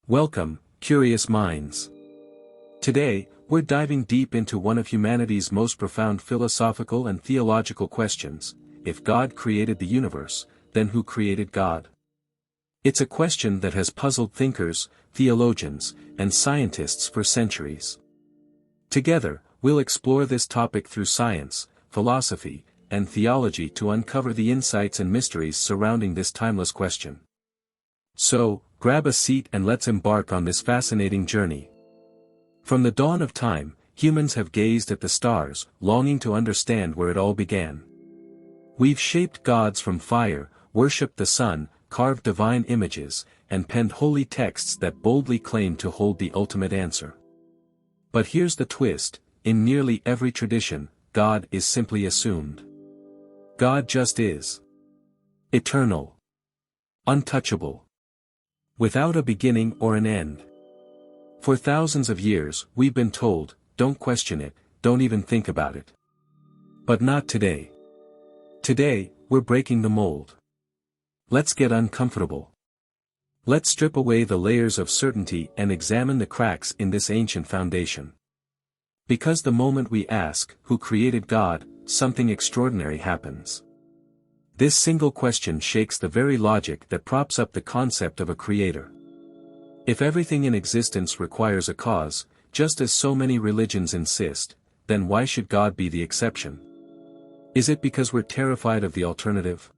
Welcome, curious minds. Today, we're diving deep into one of humanity's most profound philosophical and theological questions: if God created the universe, then who created God? It's a question that has puzzled thinkers, theologians, and scientists for centuries. Together, we'll explore this topic through science, philosophy, and theology to uncover the insights and mysteries surrounding this timeless question. So, grab a seat and let's embark on this fascinating journey. From the dawn of time, humans have gazed at the stars, longing to understand where it all began. We've shaped gods from fire, worshipped the sun, carved divine images, and penned holy texts that boldly claim to hold the ultimate answer. But here's the twist: in nearly every tradition, God is simply assumed. God just is. Eternal. Untouchable. Without a beginning or an end. For thousands of years, we've been told, don't question it, don't even think about it. But not today. Today, we're breaking the mold. Let's get uncomfortable. Let's strip away the layers of certainty and examine the cracks in this ancient foundation. Because the moment we ask, who created God, something extraordinary happens. This single question shakes the very logic that props up the concept of a creator. If everything in existence requires a cause, just as so many religions insist, then why should God be the exception? Is it because we're terrified of the alternative?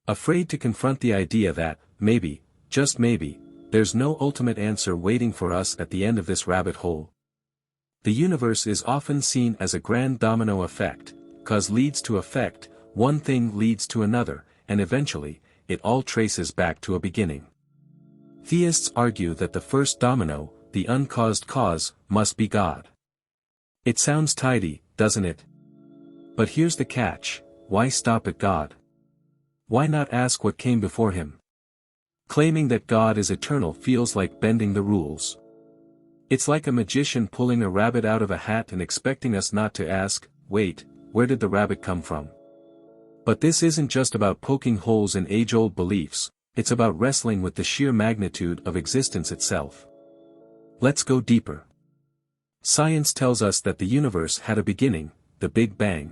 Afraid to confront the idea that, maybe, just maybe, there's no ultimate answer waiting for us at the end of this rabbit hole? The universe is often seen as a grand domino effect. Cause leads to effect, one thing leads to another, and eventually, it all traces back to a beginning. Theists argue that the first domino, the uncaused cause, must be God. It sounds tidy, doesn't it? But here's the catch: why stop at God? Why not ask what came before him? Claiming that God is eternal feels like bending the rules. It's like a magician pulling a rabbit out of a hat and expecting us not to ask, wait, where did the rabbit come from? But this isn't just about poking holes in age-old beliefs, it's about wrestling with the sheer magnitude of existence itself. Let's go deeper. Science tells us that the universe had a beginning, the Big Bang.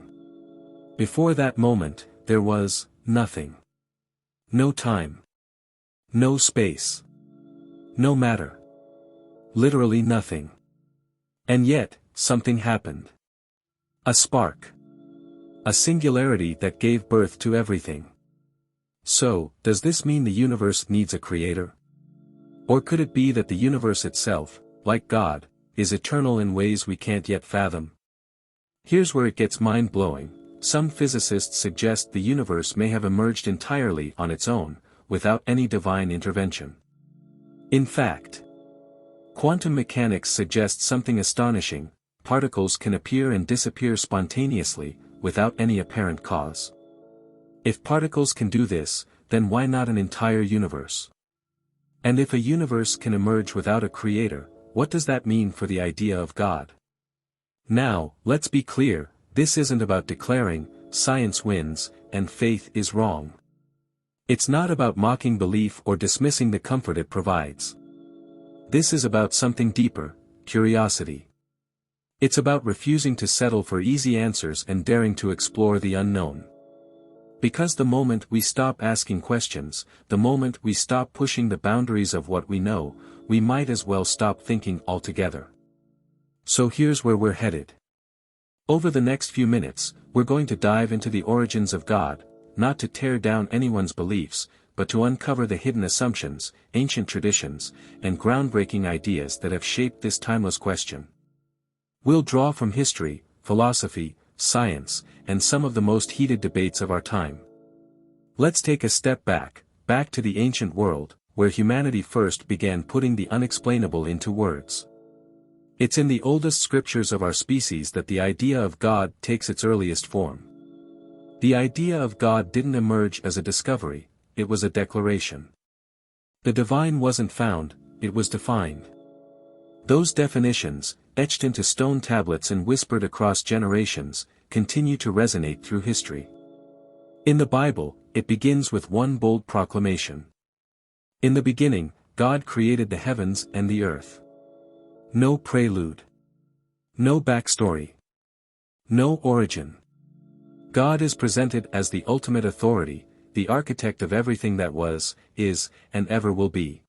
Before that moment, there was nothing. No time. No space. No matter. Literally nothing. And yet, something happened. A spark. A singularity that gave birth to everything. So, does this mean the universe needs a creator? Or could it be that the universe itself, like God, is eternal in ways we can't yet fathom? Here's where it gets mind-blowing. Some physicists suggest the universe may have emerged entirely on its own, without any divine intervention. In fact, quantum mechanics suggests something astonishing: particles can appear and disappear spontaneously, without any apparent cause. If particles can do this, then why not an entire universe? And if a universe can emerge without a creator, what does that mean for the idea of God? Now, let's be clear, this isn't about declaring, science wins, and faith is wrong. It's not about mocking belief or dismissing the comfort it provides. This is about something deeper: curiosity. It's about refusing to settle for easy answers and daring to explore the unknown. Because the moment we stop asking questions, the moment we stop pushing the boundaries of what we know, we might as well stop thinking altogether. So here's where we're headed. Over the next few minutes, we're going to dive into the origins of God, not to tear down anyone's beliefs, but to uncover the hidden assumptions, ancient traditions, and groundbreaking ideas that have shaped this timeless question. We'll draw from history, philosophy, science, and some of the most heated debates of our time. Let's take a step back to the ancient world, where humanity first began putting the unexplainable into words. It's in the oldest scriptures of our species that the idea of God takes its earliest form. The idea of God didn't emerge as a discovery, it was a declaration. The divine wasn't found, it was defined. Those definitions, etched into stone tablets and whispered across generations, continue to resonate through history. In the Bible, it begins with one bold proclamation. In the beginning, God created the heavens and the earth. No prelude. No backstory. No origin. God is presented as the ultimate authority, the architect of everything that was, is, and ever will be.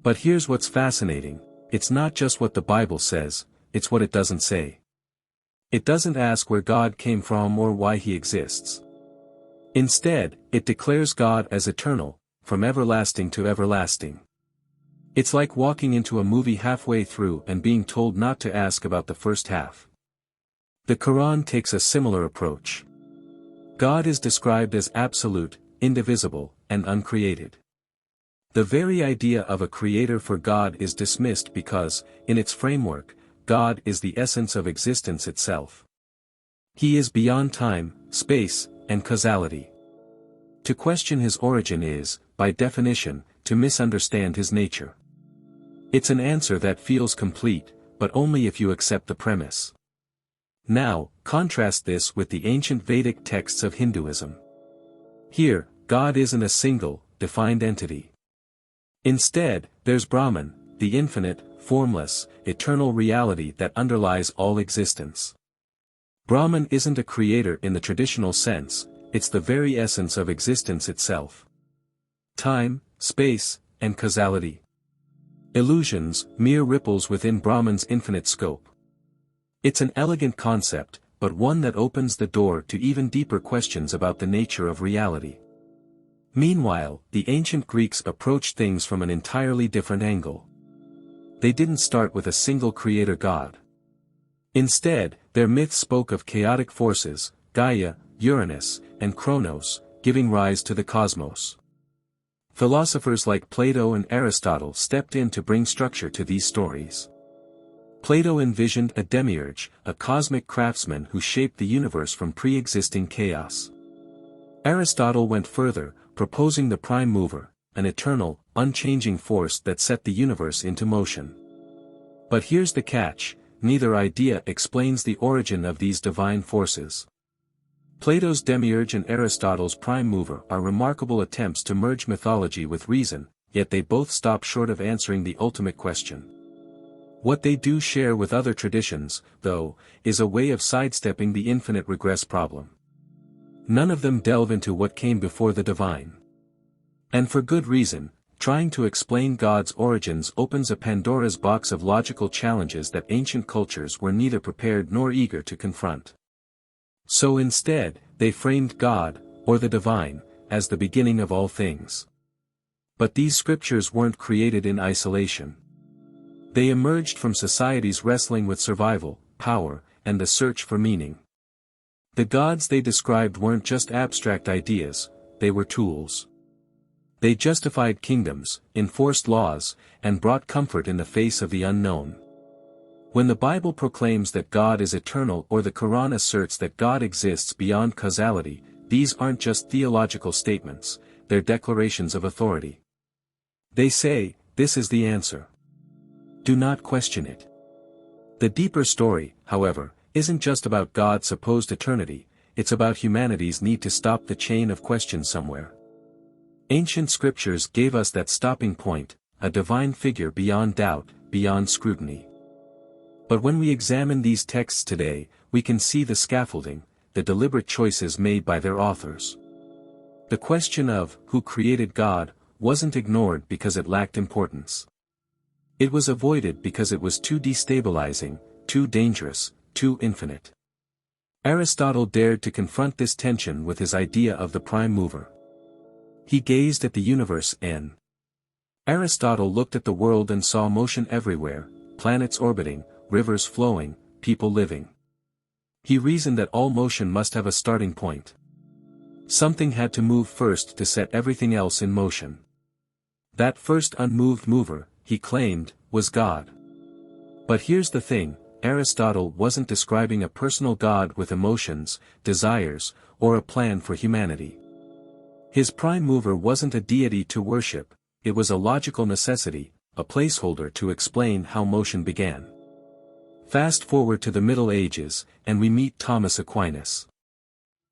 But here's what's fascinating, it's not just what the Bible says, it's what it doesn't say. It doesn't ask where God came from or why he exists. Instead, it declares God as eternal, from everlasting to everlasting. It's like walking into a movie halfway through and being told not to ask about the first half. The Quran takes a similar approach. God is described as absolute, indivisible, and uncreated. The very idea of a creator for God is dismissed because, in its framework, God is the essence of existence itself. He is beyond time, space, and causality. To question his origin is, by definition, to misunderstand his nature. It's an answer that feels complete, but only if you accept the premise. Now, contrast this with the ancient Vedic texts of Hinduism. Here, God isn't a single, defined entity. Instead, there's Brahman, the infinite, formless, eternal reality that underlies all existence. Brahman isn't a creator in the traditional sense, it's the very essence of existence itself. Time, space, and causality. Illusions, mere ripples within Brahman's infinite scope. It's an elegant concept, but one that opens the door to even deeper questions about the nature of reality. Meanwhile, the ancient Greeks approached things from an entirely different angle. They didn't start with a single creator god. Instead, their myths spoke of chaotic forces, Gaia, Uranus, and Kronos, giving rise to the cosmos. Philosophers like Plato and Aristotle stepped in to bring structure to these stories. Plato envisioned a demiurge, a cosmic craftsman who shaped the universe from pre-existing chaos. Aristotle went further, proposing the prime mover, an eternal, unchanging force that set the universe into motion. But here's the catch, neither idea explains the origin of these divine forces. Plato's demiurge and Aristotle's prime mover are remarkable attempts to merge mythology with reason, yet they both stop short of answering the ultimate question. What they do share with other traditions, though, is a way of sidestepping the infinite regress problem. None of them delve into what came before the divine. And for good reason, trying to explain God's origins opens a Pandora's box of logical challenges that ancient cultures were neither prepared nor eager to confront. So instead, they framed God, or the divine, as the beginning of all things. But these scriptures weren't created in isolation. They emerged from societies wrestling with survival, power, and the search for meaning. The gods they described weren't just abstract ideas, they were tools. They justified kingdoms, enforced laws, and brought comfort in the face of the unknown. When the Bible proclaims that God is eternal or the Quran asserts that God exists beyond causality, these aren't just theological statements, they're declarations of authority. They say, this is the answer. Do not question it. The deeper story, however, isn't just about God's supposed eternity, it's about humanity's need to stop the chain of questions somewhere. Ancient scriptures gave us that stopping point, a divine figure beyond doubt, beyond scrutiny. But when we examine these texts today, we can see the scaffolding, the deliberate choices made by their authors. The question of, who created God, wasn't ignored because it lacked importance. It was avoided because it was too destabilizing, too dangerous, too infinite. Aristotle dared to confront this tension with his idea of the prime mover. He gazed at the universe and Aristotle looked at the world and saw motion everywhere, planets orbiting, rivers flowing, people living. He reasoned that all motion must have a starting point. Something had to move first to set everything else in motion. That first unmoved mover, he claimed, was God. But here's the thing, Aristotle wasn't describing a personal God with emotions, desires, or a plan for humanity. His prime mover wasn't a deity to worship, it was a logical necessity, a placeholder to explain how motion began. Fast forward to the Middle Ages, and we meet Thomas Aquinas.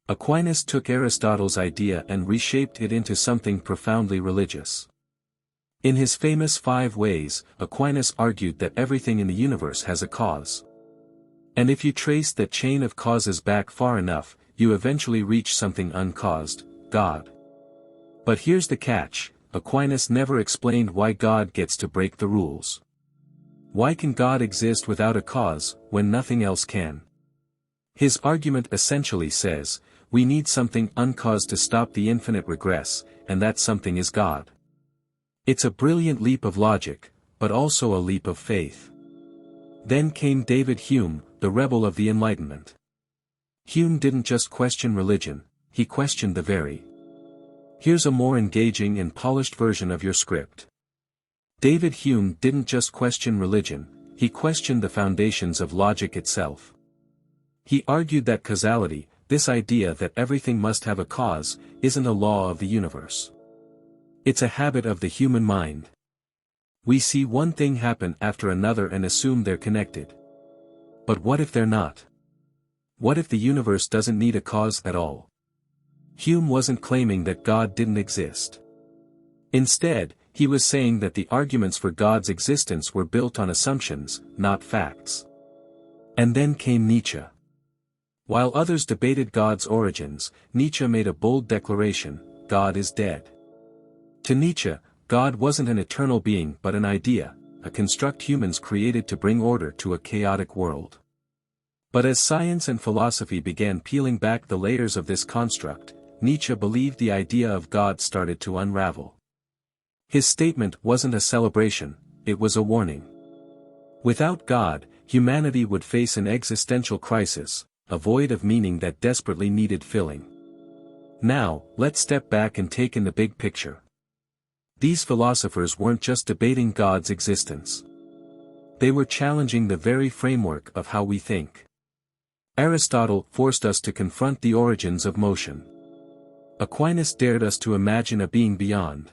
Aquinas took Aristotle's idea and reshaped it into something profoundly religious. In his famous 5 Ways, Aquinas argued that everything in the universe has a cause. And if you trace that chain of causes back far enough, you eventually reach something uncaused, God. But here's the catch, Aquinas never explained why God gets to break the rules. Why can God exist without a cause, when nothing else can? His argument essentially says, we need something uncaused to stop the infinite regress, and that something is God. It's a brilliant leap of logic, but also a leap of faith. Then came David Hume, the rebel of the Enlightenment. Hume didn't just question religion, he questioned the very. Here's a more engaging and polished version of your script. David Hume didn't just question religion, he questioned the foundations of logic itself. He argued that causality, this idea that everything must have a cause, isn't a law of the universe. It's a habit of the human mind. We see one thing happen after another and assume they're connected. But what if they're not? What if the universe doesn't need a cause at all? Hume wasn't claiming that God didn't exist. Instead, he was saying that the arguments for God's existence were built on assumptions, not facts. And then came Nietzsche. While others debated God's origins, Nietzsche made a bold declaration: God is dead. To Nietzsche, God wasn't an eternal being but an idea, a construct humans created to bring order to a chaotic world. But as science and philosophy began peeling back the layers of this construct, Nietzsche believed the idea of God started to unravel. His statement wasn't a celebration, it was a warning. Without God, humanity would face an existential crisis, a void of meaning that desperately needed filling. Now, let's step back and take in the big picture. These philosophers weren't just debating God's existence. They were challenging the very framework of how we think. Aristotle forced us to confront the origins of motion. Aquinas dared us to imagine a being beyond.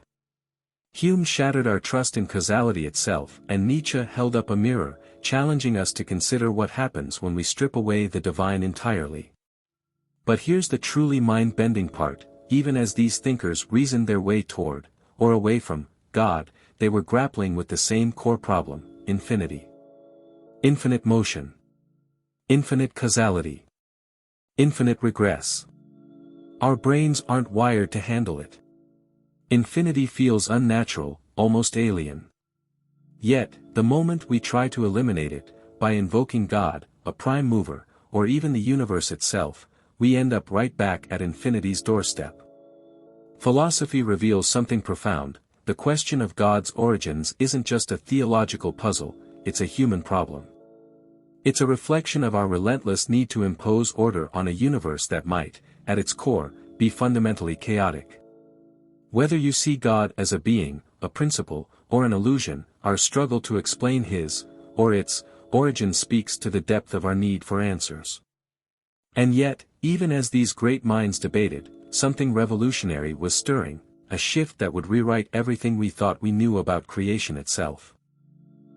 Hume shattered our trust in causality itself, and Nietzsche held up a mirror, challenging us to consider what happens when we strip away the divine entirely. But here's the truly mind-bending part: even as these thinkers reasoned their way toward, or away from, God, they were grappling with the same core problem: infinity. Infinite motion. Infinite causality. Infinite regress. Our brains aren't wired to handle it. Infinity feels unnatural, almost alien. Yet, the moment we try to eliminate it, by invoking God, a prime mover, or even the universe itself, we end up right back at infinity's doorstep. Philosophy reveals something profound: the question of God's origins isn't just a theological puzzle, it's a human problem. It's a reflection of our relentless need to impose order on a universe that might, at its core, be fundamentally chaotic. Whether you see God as a being, a principle, or an illusion, our struggle to explain his, or its, origin speaks to the depth of our need for answers. And yet, even as these great minds debated, something revolutionary was stirring, a shift that would rewrite everything we thought we knew about creation itself.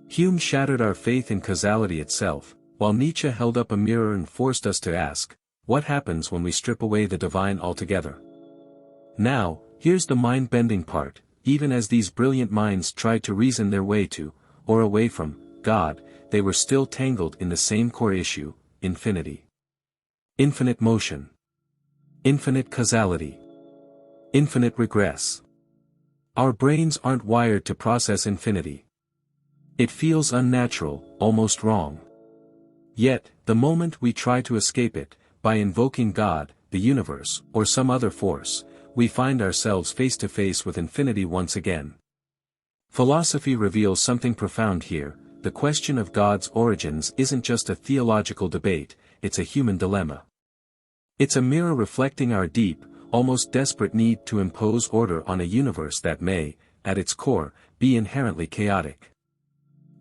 Hume shattered our faith in causality itself, while Nietzsche held up a mirror and forced us to ask, what happens when we strip away the divine altogether? Now, here's the mind-bending part: even as these brilliant minds tried to reason their way to, or away from, God, they were still tangled in the same core issue: infinity. Infinite motion. Infinite causality. Infinite regress. Our brains aren't wired to process infinity. It feels unnatural, almost wrong. Yet, the moment we try to escape it, by invoking God, the universe, or some other force, we find ourselves face to face with infinity once again. Philosophy reveals something profound here: the question of God's origins isn't just a theological debate, it's a human dilemma. It's a mirror reflecting our deep, almost desperate need to impose order on a universe that may, at its core, be inherently chaotic.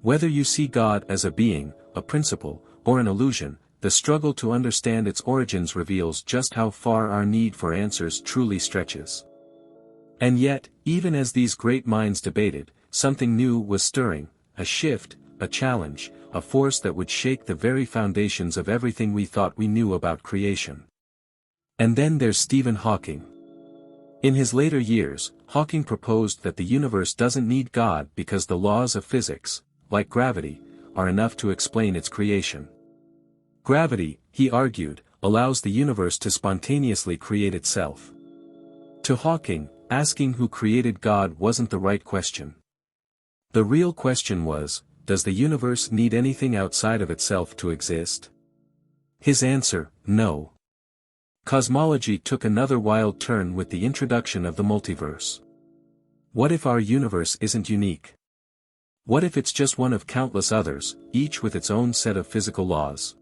Whether you see God as a being, a principle, or an illusion, the struggle to understand its origins reveals just how far our need for answers truly stretches. And yet, even as these great minds debated, something new was stirring: a shift, a challenge, a force that would shake the very foundations of everything we thought we knew about creation. And then there's Stephen Hawking. In his later years, Hawking proposed that the universe doesn't need God because the laws of physics, like gravity, are enough to explain its creation. Gravity, he argued, allows the universe to spontaneously create itself. To Hawking, asking who created God wasn't the right question. The real question was, does the universe need anything outside of itself to exist? His answer, no. Cosmology took another wild turn with the introduction of the multiverse. What if our universe isn't unique? What if it's just one of countless others, each with its own set of physical laws?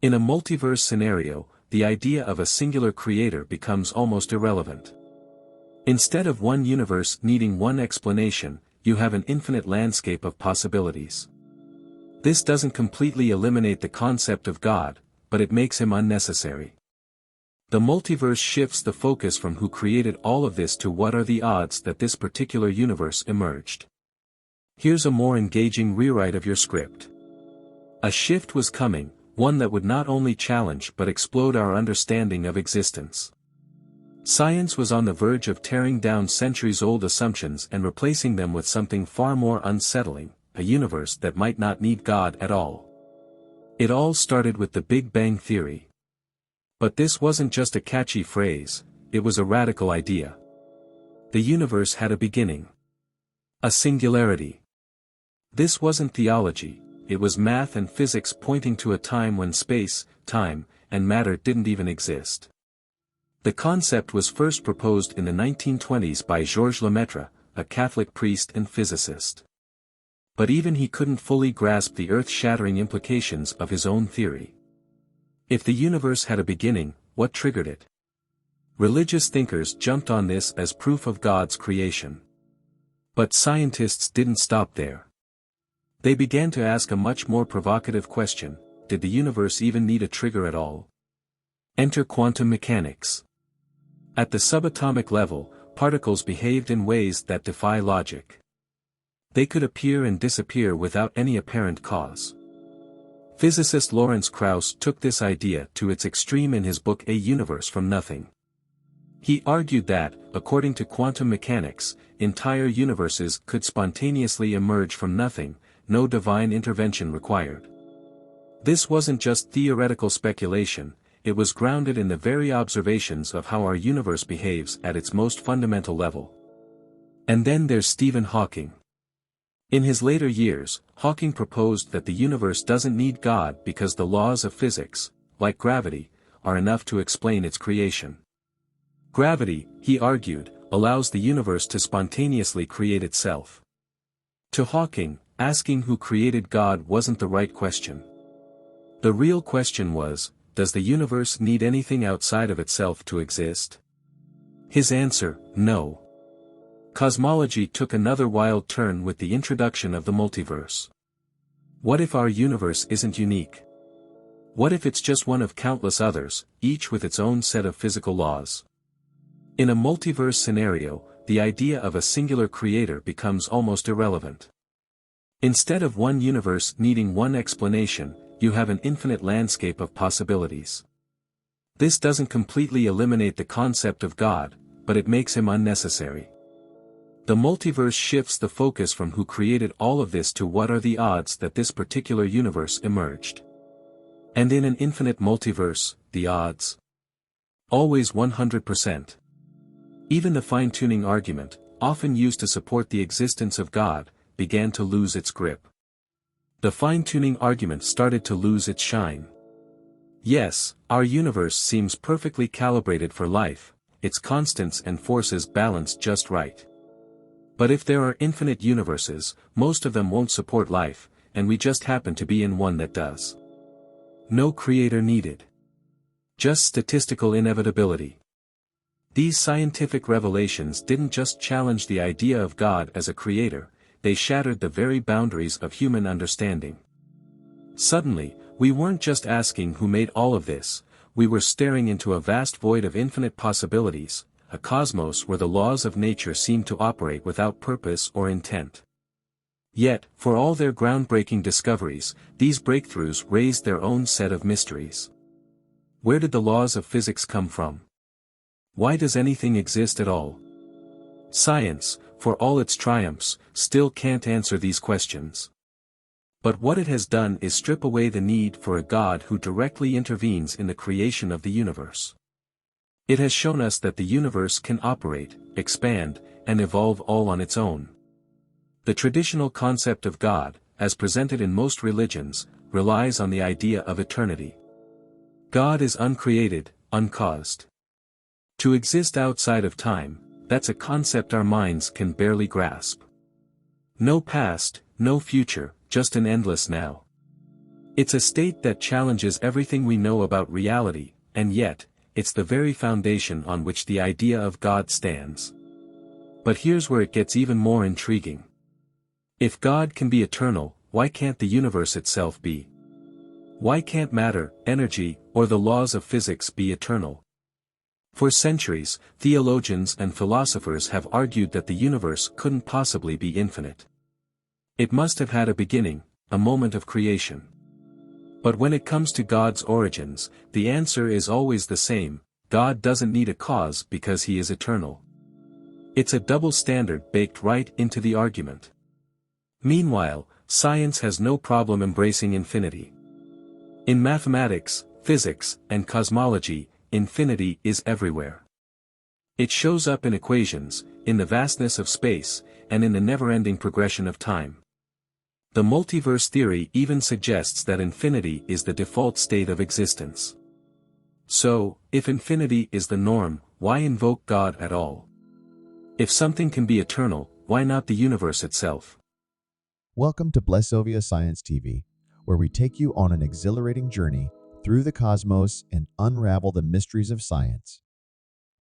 In a multiverse scenario, the idea of a singular creator becomes almost irrelevant. Instead of one universe needing one explanation, you have an infinite landscape of possibilities. This doesn't completely eliminate the concept of God, but it makes him unnecessary. The multiverse shifts the focus from who created all of this to what are the odds that this particular universe emerged. Here's a more engaging rewrite of your script. A shift was coming, one that would not only challenge but explode our understanding of existence. Science was on the verge of tearing down centuries-old assumptions and replacing them with something far more unsettling, a universe that might not need God at all. It all started with the Big Bang Theory. But this wasn't just a catchy phrase, it was a radical idea. The universe had a beginning. A singularity. This wasn't theology, it was math and physics pointing to a time when space, time, and matter didn't even exist. The concept was first proposed in the 1920s by Georges Lemaitre, a Catholic priest and physicist. But even he couldn't fully grasp the earth-shattering implications of his own theory. If the universe had a beginning, what triggered it? Religious thinkers jumped on this as proof of God's creation. But scientists didn't stop there. They began to ask a much more provocative question: did the universe even need a trigger at all? Enter quantum mechanics. At the subatomic level, particles behaved in ways that defy logic. They could appear and disappear without any apparent cause. Physicist Lawrence Krauss took this idea to its extreme in his book A Universe from Nothing. He argued that, according to quantum mechanics, entire universes could spontaneously emerge from nothing, no divine intervention required. This wasn't just theoretical speculation, it was grounded in the very observations of how our universe behaves at its most fundamental level. And then there's Stephen Hawking. In his later years, Hawking proposed that the universe doesn't need God because the laws of physics, like gravity, are enough to explain its creation. Gravity, he argued, allows the universe to spontaneously create itself. To Hawking, asking who created God wasn't the right question. The real question was, does the universe need anything outside of itself to exist? His answer, no. Cosmology took another wild turn with the introduction of the multiverse. What if our universe isn't unique? What if it's just one of countless others, each with its own set of physical laws? In a multiverse scenario, the idea of a singular creator becomes almost irrelevant. Instead of one universe needing one explanation, you have an infinite landscape of possibilities. This doesn't completely eliminate the concept of God, but it makes him unnecessary. The multiverse shifts the focus from who created all of this to what are the odds that this particular universe emerged. And in an infinite multiverse, the odds? Always 100%. Even the fine-tuning argument, often used to support the existence of God, began to lose its grip. The fine-tuning argument started to lose its shine. Yes, our universe seems perfectly calibrated for life, its constants and forces balanced just right. But if there are infinite universes, most of them won't support life, and we just happen to be in one that does. No creator needed. Just statistical inevitability. These scientific revelations didn't just challenge the idea of God as a creator, they shattered the very boundaries of human understanding. Suddenly, we weren't just asking who made all of this, we were staring into a vast void of infinite possibilities, a cosmos where the laws of nature seemed to operate without purpose or intent. Yet, for all their groundbreaking discoveries, these breakthroughs raised their own set of mysteries. Where did the laws of physics come from? Why does anything exist at all? Science, for all its triumphs, still can't answer these questions. But what it has done is strip away the need for a God who directly intervenes in the creation of the universe. It has shown us that the universe can operate, expand, and evolve all on its own. The traditional concept of God, as presented in most religions, relies on the idea of eternity. God is uncreated, uncaused. To exist outside of time, that's a concept our minds can barely grasp. No past, no future, just an endless now. It's a state that challenges everything we know about reality, and yet, it's the very foundation on which the idea of God stands. But here's where it gets even more intriguing. If God can be eternal, why can't the universe itself be? Why can't matter, energy, or the laws of physics be eternal? For centuries, theologians and philosophers have argued that the universe couldn't possibly be infinite. It must have had a beginning, a moment of creation. But when it comes to God's origins, the answer is always the same: God doesn't need a cause because he is eternal. It's a double standard baked right into the argument. Meanwhile, science has no problem embracing infinity. In mathematics, physics, and cosmology, infinity is everywhere. It shows up in equations, in the vastness of space, and in the never-ending progression of time. The multiverse theory even suggests that infinity is the default state of existence. So, if infinity is the norm, why invoke God at all? If something can be eternal, why not the universe itself? Welcome to Blessovia Science TV, where we take you on an exhilarating journey through the cosmos and unravel the mysteries of science.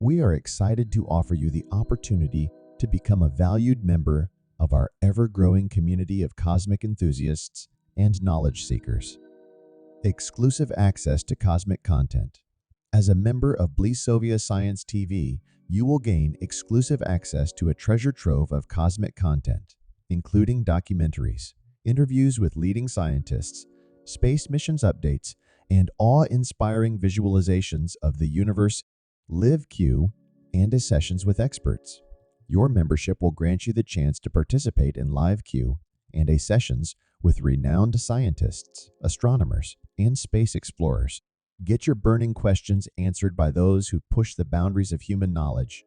We are excited to offer you the opportunity to become a valued member of our ever-growing community of cosmic enthusiasts and knowledge seekers. Exclusive access to cosmic content. As a member of Blessovia Science TV, you will gain exclusive access to a treasure trove of cosmic content, including documentaries, interviews with leading scientists, space missions updates, and awe-inspiring visualizations of the universe, live Q, and sessions with experts. Your membership will grant you the chance to participate in live Q and sessions with renowned scientists, astronomers, and space explorers. Get your burning questions answered by those who push the boundaries of human knowledge.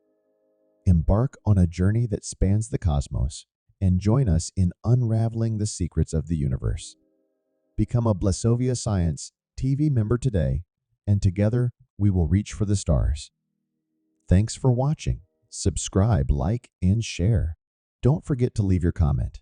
Embark on a journey that spans the cosmos and join us in unraveling the secrets of the universe. Become a Blessovia Science TV member today, and together we will reach for the stars. Thanks for watching. Subscribe, like, and share. Don't forget to leave your comment.